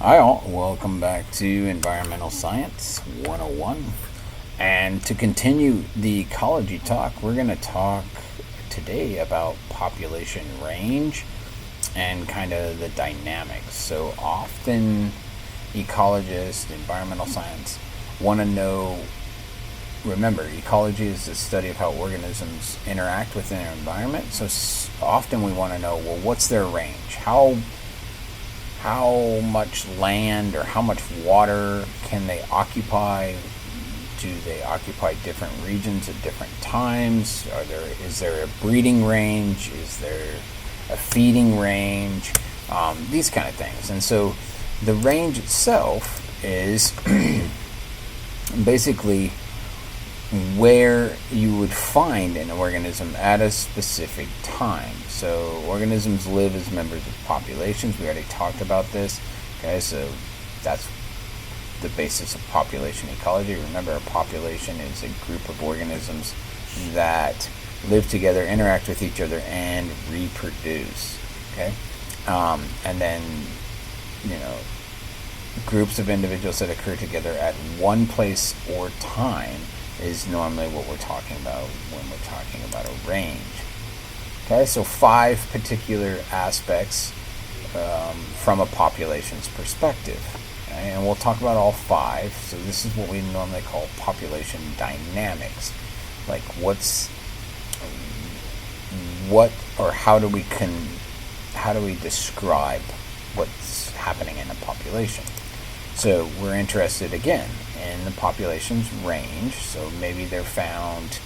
Hi all, welcome back to Environmental Science 101. And to continue the ecology talk, we're going to talk today about population range and kind of the dynamics. So often ecologists, environmental science want to know, remember, ecology is the study of how organisms interact within their environment. So often we want to know, well, what's their range? How much land or how much water can they occupy? Do they occupy different regions at different times? Is there a breeding range? Is there a feeding range? These kind of things. And so the range itself is basically where you would find an organism at a specific time. So organisms live as members of populations. We already talked about this. Okay, so that's the basis of population ecology. Remember, a population is a group of organisms that live together, interact with each other, and reproduce. Okay, and then groups of individuals that occur together at one place or time is normally what we're talking about when we're talking about a range. Okay, so 5 particular aspects from a population's perspective. Okay? And we'll talk about all 5. So this is what we normally call population dynamics. Like how do we describe what's happening in a population? So we're interested again in the population's range. So maybe they're found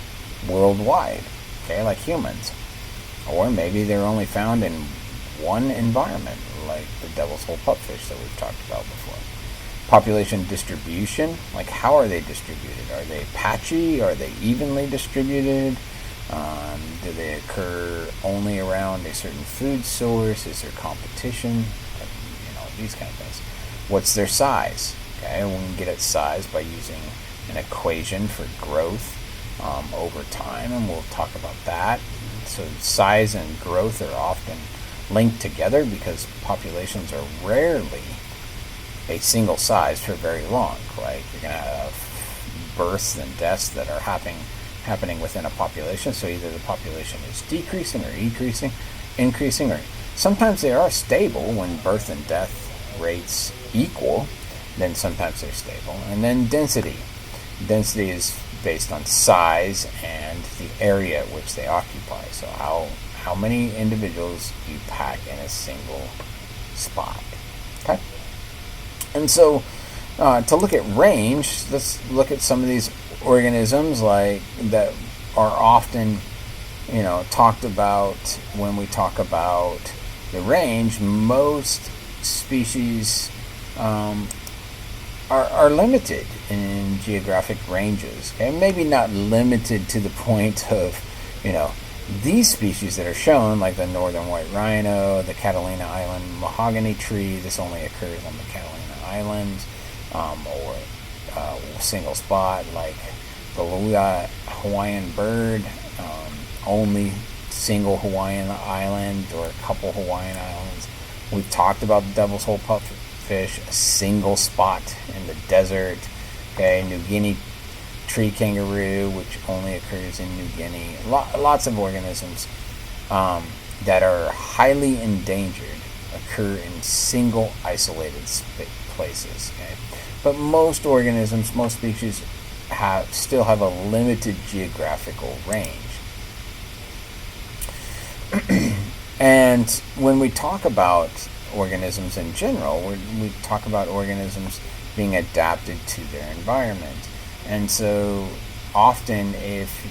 worldwide, okay, like humans. Or maybe they're only found in one environment, like the devil's hole pupfish that we've talked about before. Population distribution, like how are they distributed? Are they patchy? Are they evenly distributed? Do they occur only around a certain food source? Is there competition? These kind of things. What's their size? Okay, we can get at size by using an equation for growth over time, and we'll talk about that. So size and growth are often linked together because populations are rarely a single size for very long, right? You're going to have births and deaths that are happening within a population. So either the population is decreasing or increasing, or sometimes they are stable when birth and death rates equal, then sometimes they're stable. And then density. Density is based on size and the area at which they occupy. So how many individuals you pack in a single spot. Okay? And so to look at range, let's look at some of these organisms like that are often talked about when we talk about the range. Most species are limited in geographic ranges. Okay? Maybe not limited to the point of, these species that are shown, like the northern white rhino, the Catalina Island mahogany tree. This only occurs on the Catalina Islands, or single spot, like the Lua Hawaiian bird, only single Hawaiian island or a couple Hawaiian islands. We've talked about the devil's hole pupfish, a single spot in the desert. Okay, New Guinea tree kangaroo, which only occurs in New Guinea. Lots of organisms that are highly endangered occur in single isolated places. Okay? But most organisms, most species still have a limited geographical range. And when we talk about organisms in general, we talk about organisms being adapted to their environment. And so often if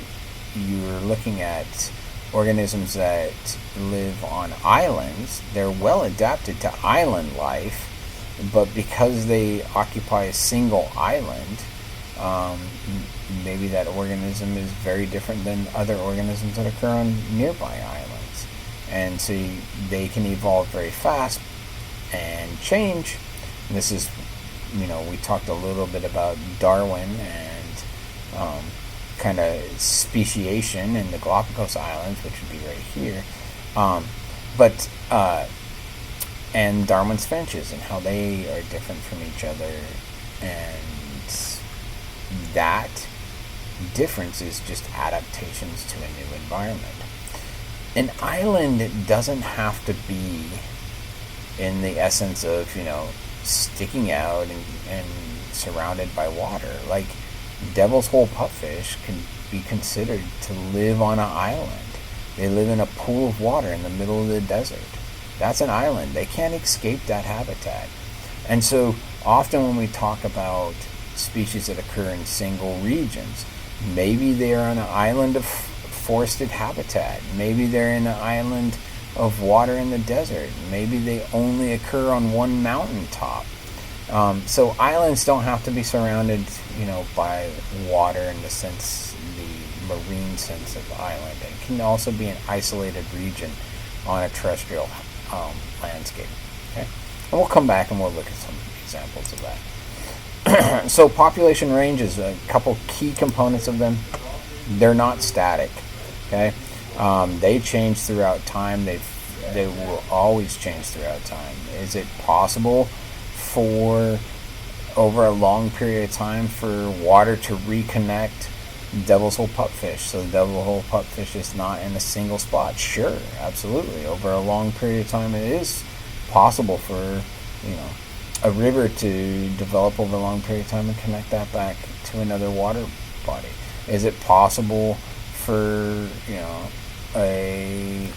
you're looking at organisms that live on islands, they're well adapted to island life, but because they occupy a single island, maybe that organism is very different than other organisms that occur on nearby islands. And so they can evolve very fast and change. And this is, we talked a little bit about Darwin and kind of speciation in the Galapagos Islands, which would be right here. But and Darwin's finches and how they are different from each other, and that difference is just adaptations to a new environment. An island doesn't have to be in the essence of, sticking out and surrounded by water. Like, devil's hole pupfish can be considered to live on an island. They live in a pool of water in the middle of the desert. That's an island. They can't escape that habitat. And so often when we talk about species that occur in single regions, maybe they're on an island of forested habitat. Maybe they're in an island of water in the desert. Maybe they only occur on one mountaintop. So islands don't have to be surrounded, by water in the sense, the marine sense of island. It can also be an isolated region on a terrestrial landscape. Okay, and we'll come back and we'll look at some examples of that. So population ranges, a couple key components of them. They're not static. Okay, they change throughout time. They will always change throughout time. Is it possible for over a long period of time for water to reconnect devil's hole pupfish, so the devil's hole pupfish is not in a single spot? Sure, absolutely. Over a long period of time, it is possible for a river to develop over a long period of time and connect that back to another water body. Is it possible for a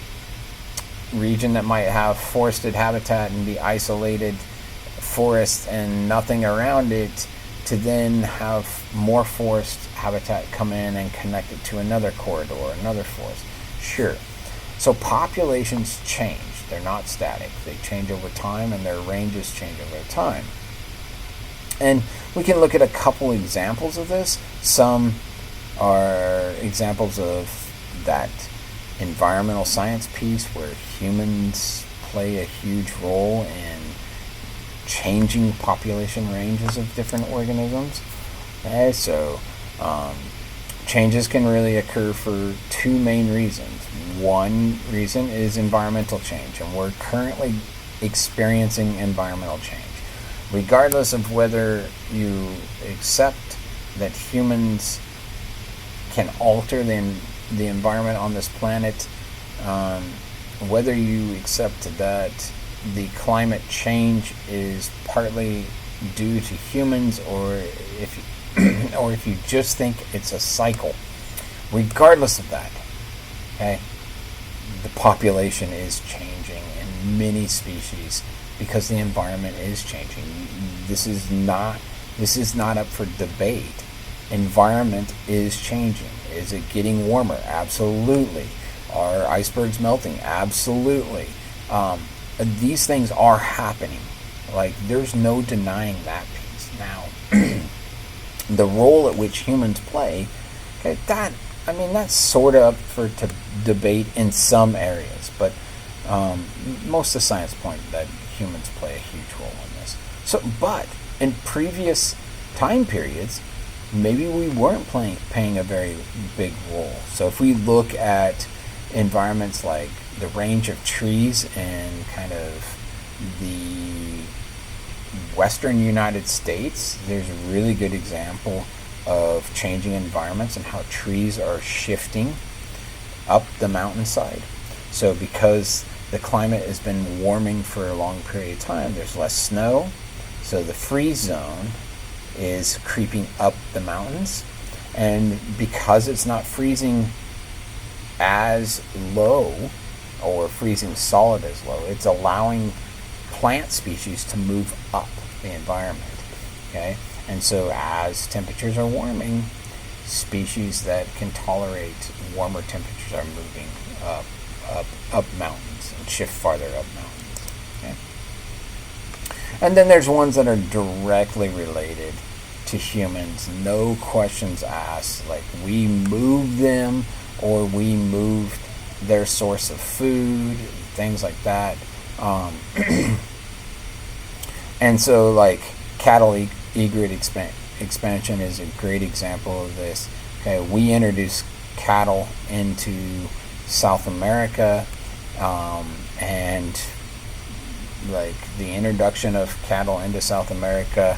region that might have forested habitat and be isolated forest and nothing around it to then have more forest habitat come in and connect it to another corridor, another forest? Sure. So populations change. They're not static. They change over time, and their ranges change over time. And we can look at a couple examples of this. Some are examples of that environmental science piece where humans play a huge role in changing population ranges of different organisms. Okay, so changes can really occur for two main reasons. One reason is environmental change, and we're currently experiencing environmental change. Regardless of whether you accept that humans can alter the environment on this planet, whether you accept that the climate change is partly due to humans, or if you just think it's a cycle, regardless of that, okay, the population is changing in many species because the environment is changing. This is not up for debate. Environment is changing. Is it getting warmer? Absolutely. Are icebergs melting? Absolutely. These things are happening. Like, there's no denying that piece. Now, the role at which humans play, okay, that's sort of up for debate in some areas, but most of the science point that humans play a huge role in this. So, but in previous time periods, maybe we weren't paying a very big role. So if we look at environments like the range of trees in kind of the western United States, there's a really good example of changing environments and how trees are shifting up the mountainside. So because the climate has been warming for a long period of time, there's less snow, so the freeze zone is creeping up the mountains, and because it's not freezing as low or freezing solid as low, it's allowing plant species to move up the environment. Okay, and so as temperatures are warming, species that can tolerate warmer temperatures are moving up mountains and shift farther up mountains. Okay, and then there's ones that are directly related to humans, no questions asked, like we moved them or we moved their source of food, things like that. And so like cattle egret expansion is a great example of this. Okay, we introduced cattle into South America, and like the introduction of cattle into South America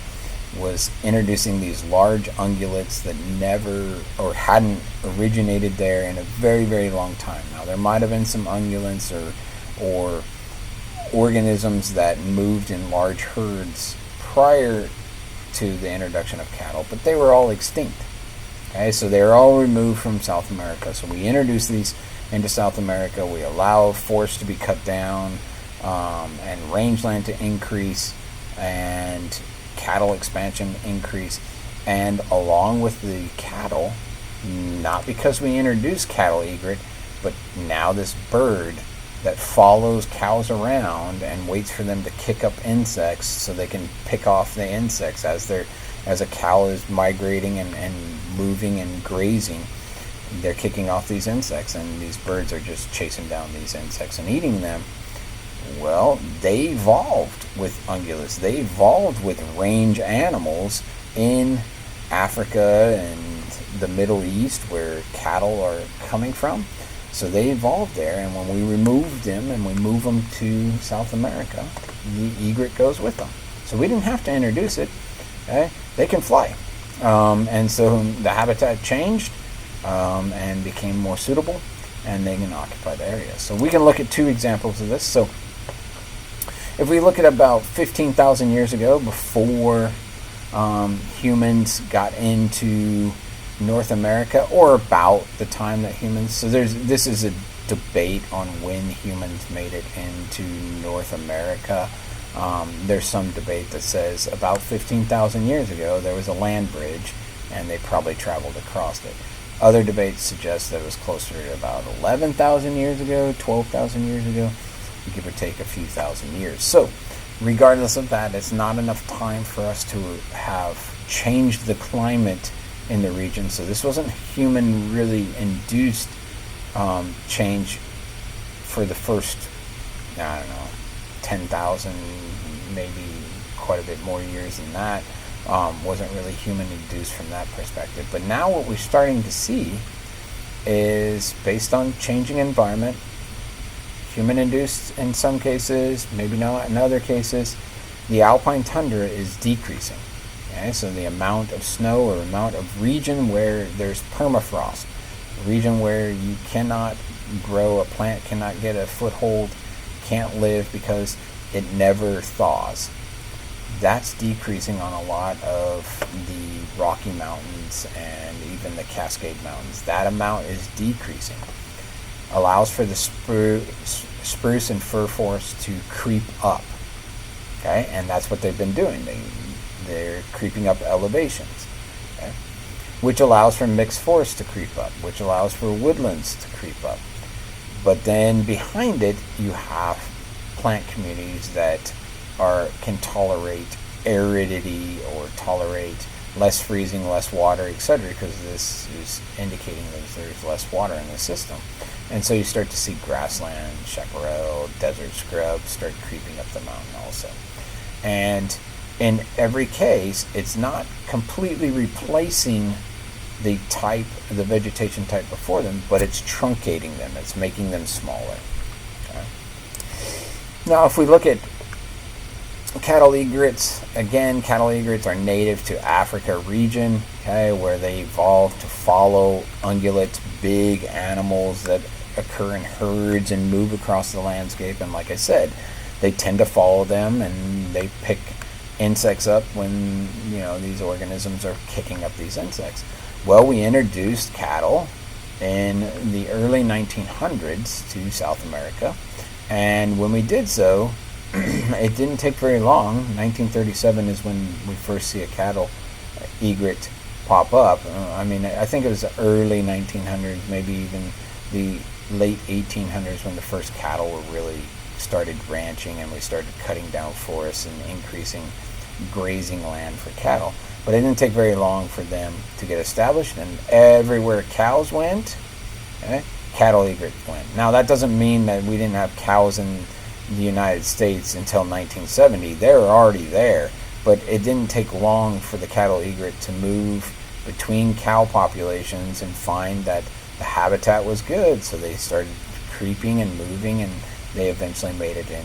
was introducing these large ungulates that never or hadn't originated there in a very, very long time. Now, there might have been some ungulates or organisms that moved in large herds prior to the introduction of cattle, but they were all extinct. Okay, so they're all removed from South America. So we introduce these into South America. We allow forests to be cut down, and rangeland to increase, and cattle expansion increase. And along with the cattle, not because we introduced cattle egret, but now this bird that follows cows around and waits for them to kick up insects so they can pick off the insects as a cow is migrating and moving and grazing. They're kicking off these insects, and these birds are just chasing down these insects and eating them. Well, they evolved with ungulates. They evolved with range animals in Africa and the Middle East, where cattle are coming from. So they evolved there, and when we remove them and we move them to South America, the egret goes with them. So we didn't have to introduce it. Okay? They can fly. And so the habitat changed and became more suitable, and they can occupy the area. So we can look at two examples of this. So if we look at about 15,000 years ago, before humans got into North America, or about the time that humans, so this is a debate on when humans made it into North America. There's some debate that says about 15,000 years ago there was a land bridge and they probably traveled across it. Other debates suggest that it was closer to about 11,000 years ago, 12,000 years ago, give or take a few thousand years. So regardless of that, it's not enough time for us to have changed the climate in the region. So this wasn't human really induced change for the first, 10,000, maybe quite a bit more years than that. Wasn't really human induced from that perspective. But now what we're starting to see is based on changing environment, human induced in some cases, maybe not in other cases, the alpine tundra is decreasing. Okay, so the amount of snow or amount of region where there's permafrost, a region where you cannot grow, a plant cannot get a foothold, can't live because it never thaws. That's decreasing on a lot of the Rocky Mountains and even the Cascade Mountains. That amount is decreasing. Allows for the spruce and fir forests to creep up. Okay, and that's what they've been doing. They're creeping up elevations, okay? Which allows for mixed forests to creep up, which allows for woodlands to creep up. But then behind it, you have plant communities that can tolerate aridity or tolerate less freezing, less water, etc., because this is indicating that there's less water in the system. And so you start to see grassland, chaparral, desert scrub start creeping up the mountain also. And in every case, it's not completely replacing the vegetation type before them, but it's truncating them. It's making them smaller. Okay. Now, if we look at cattle egrets, again, cattle egrets are native to Africa region, okay, where they evolved to follow ungulates, big animals that occur in herds and move across the landscape. And like I said, they tend to follow them, and they pick insects up when these organisms are kicking up these insects. Well, we introduced cattle in the early 1900s to South America, and when we did so, it didn't take very long. 1937 is when we first see a cattle egret pop up. I think it was the early 1900s, maybe even the late 1800s, when the first cattle were really started ranching and we started cutting down forests and increasing grazing land for cattle. But it didn't take very long for them to get established, and everywhere cows went, cattle egrets went. Now, that doesn't mean that we didn't have cows in the United States until 1970. They were already there, but it didn't take long for the cattle egret to move between cow populations and find that the habitat was good, so they started creeping and moving, and they eventually made it in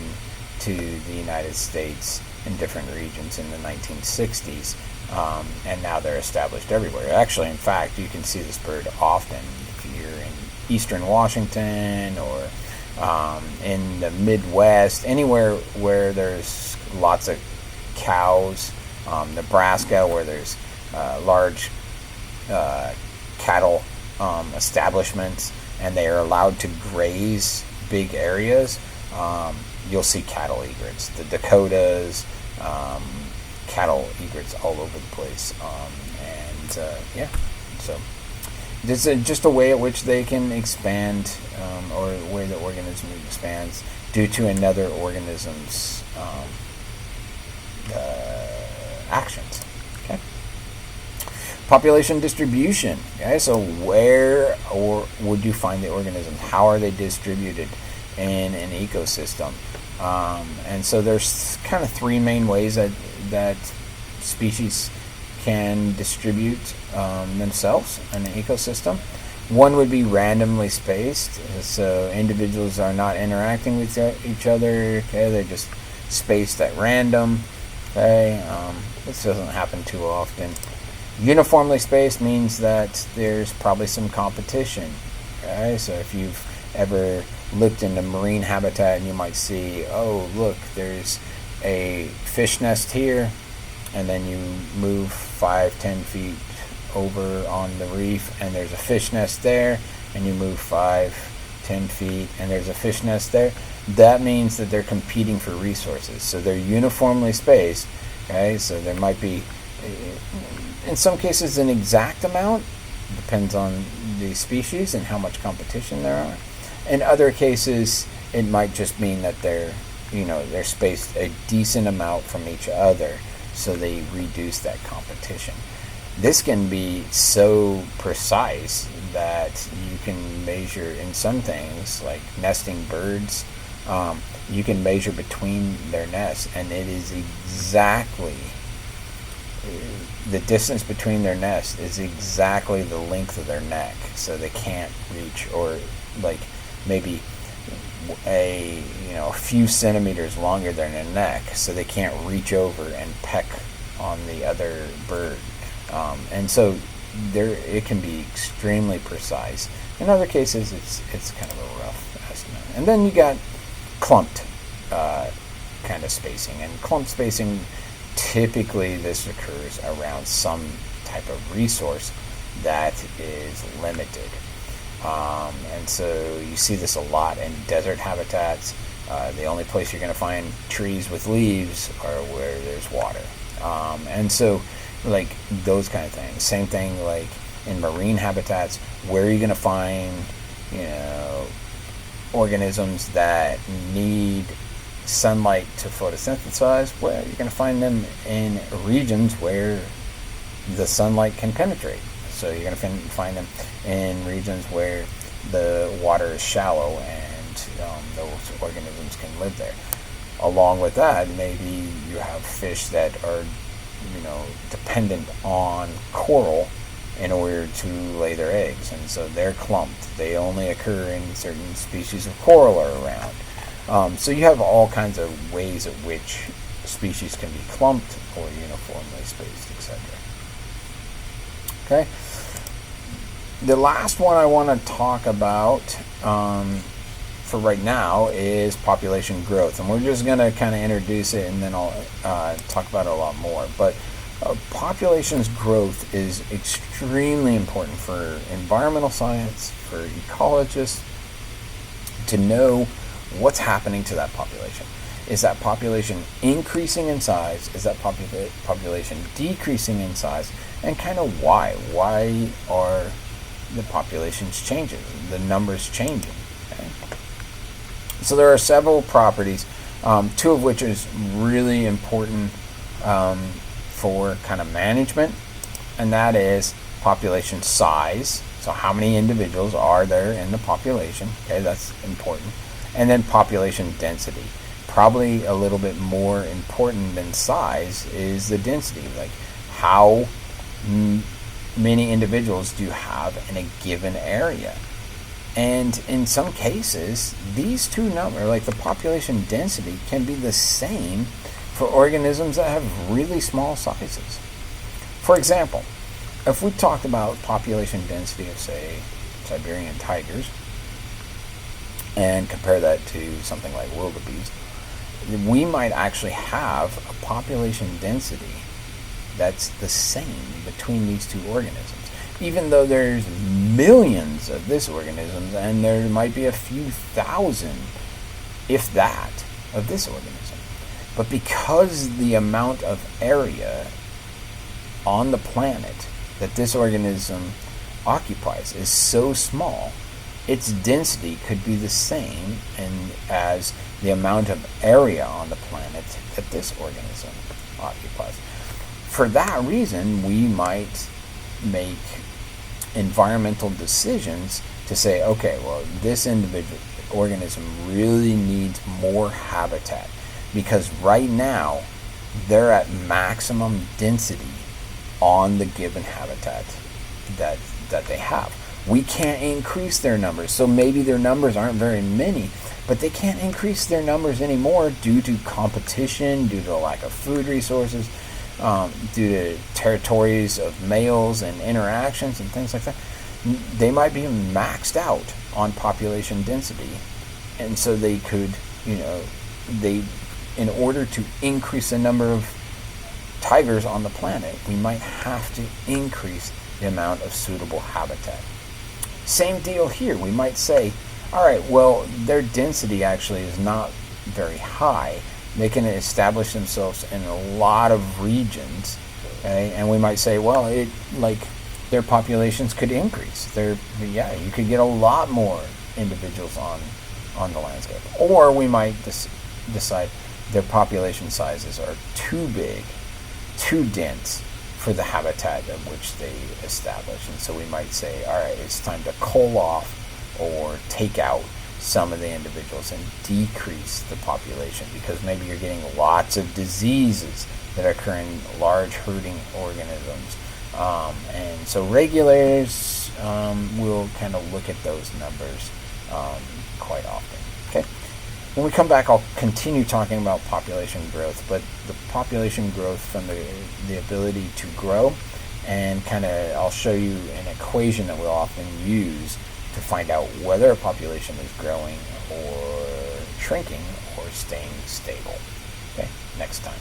to the United States in different regions in the 1960s, and now they're established everywhere. Actually, in fact, you can see this bird often if you're in eastern Washington or in the Midwest, anywhere where there's lots of cows. Nebraska, where there's large cattle establishments, and they are allowed to graze big areas, you'll see cattle egrets. The Dakotas, cattle egrets all over the place. So this is just a way at which they can expand, or a way the organism expands due to another organism's actions. Okay. Population distribution. Okay, so where or would you find the organisms? How are they distributed in an ecosystem? And so there's kind of three main ways that species can distribute themselves in an ecosystem. One would be randomly spaced, so individuals are not interacting with each other. Okay, they're just spaced at random. Okay, this doesn't happen too often. Uniformly spaced means that there's probably some competition. Okay, so if you've ever looked into marine habitat, and you might see, oh look, there's a fish nest here, and then you move 5-10 feet over on the reef, and there's a fish nest there, and you move 5-10 feet, and there's a fish nest there. That means that they're competing for resources. So they're uniformly spaced. Okay, so there might be, in some cases, an exact amount. Depends on the species and how much competition there are. In other cases, it might just mean that they're spaced a decent amount from each other, so they reduce that competition. This can be so precise that you can measure in some things, like nesting birds. You can measure between their nests, and it is exactly the distance between their nests is exactly the length of their neck, so they can't reach, or like maybe a few centimeters longer than their neck, so they can't reach over and peck on the other bird. And so it can be extremely precise. In other cases, it's kind of a rough estimate. And then you got clumped kind of spacing. And clump spacing, typically this occurs around some type of resource that is limited. And so you see this a lot in desert habitats. The only place you're going to find trees with leaves are where there's water. And so like those kind of things. Same thing like in marine habitats. Where are you going to find organisms that need sunlight to photosynthesize? Well, you're going to find them in regions where the sunlight can penetrate. So you're going to find them in regions where the water is shallow, and those organisms can live there. Along with that, maybe you have fish that are dependent on coral in order to lay their eggs, and so they're clumped. They only occur in certain species of coral are around. So you have all kinds of ways at which species can be clumped or uniformly spaced, etc. Okay. The last one I want to talk about for right now is population growth, and we're just going to kind of introduce it, and then I'll talk about it a lot more. But population's growth is extremely important for environmental science, for ecologists, to know what's happening to that population. Is that population increasing in size? Is that population decreasing in size? And kind of why? Why are the populations changing, the numbers changing? Okay? So there are several properties, two of which is really important for kind of management, and that is population size. So how many individuals are there in the population? Okay, that's important. And then population density. Probably a little bit more important than size is the density, like how many individuals do you have in a given area? And in some cases, these two numbers, like the population density, can be the same for organisms that have really small sizes. For example, if we talked about population density of, say, Siberian tigers, and compare that to something like wildebeest, we might actually have a population density that's the same between these two organisms. Even though there's millions of this organism, and there might be a few thousand, if that, of this organism. But because the amount of area on the planet that this organism occupies is so small, its density could be the same as the amount of area on the planet that this organism occupies. For that reason, we might make environmental decisions to say, okay, well, this individual organism really needs more habitat because right now they're at maximum density on the given habitat that they have. We can't increase their numbers, so maybe their numbers aren't very many, but they can't increase their numbers anymore due to competition, due to the lack of food resources, due to territories of males and interactions and things like that. They might be maxed out on population density, and so they could, in order to increase the number of tigers on the planet, we might have to increase the amount of suitable habitat. Same deal here. We might say, all right, well, their density actually is not very high. They can establish themselves in a lot of regions, okay? And we might say, well, their populations could increase. You could get a lot more individuals on the landscape. Or we might decide their population sizes are too big, too dense for the habitat of which they establish. And so we might say, all right, it's time to cull off or take out some of the individuals and decrease the population because maybe you're getting lots of diseases that occur in large herding organisms. And so regulators will kind of look at those numbers quite often. Okay. When we come back, I'll continue talking about population growth, but the population growth from the ability to grow, and I'll show you an equation that we'll often use to find out whether a population is growing or shrinking or staying stable. Okay, next time.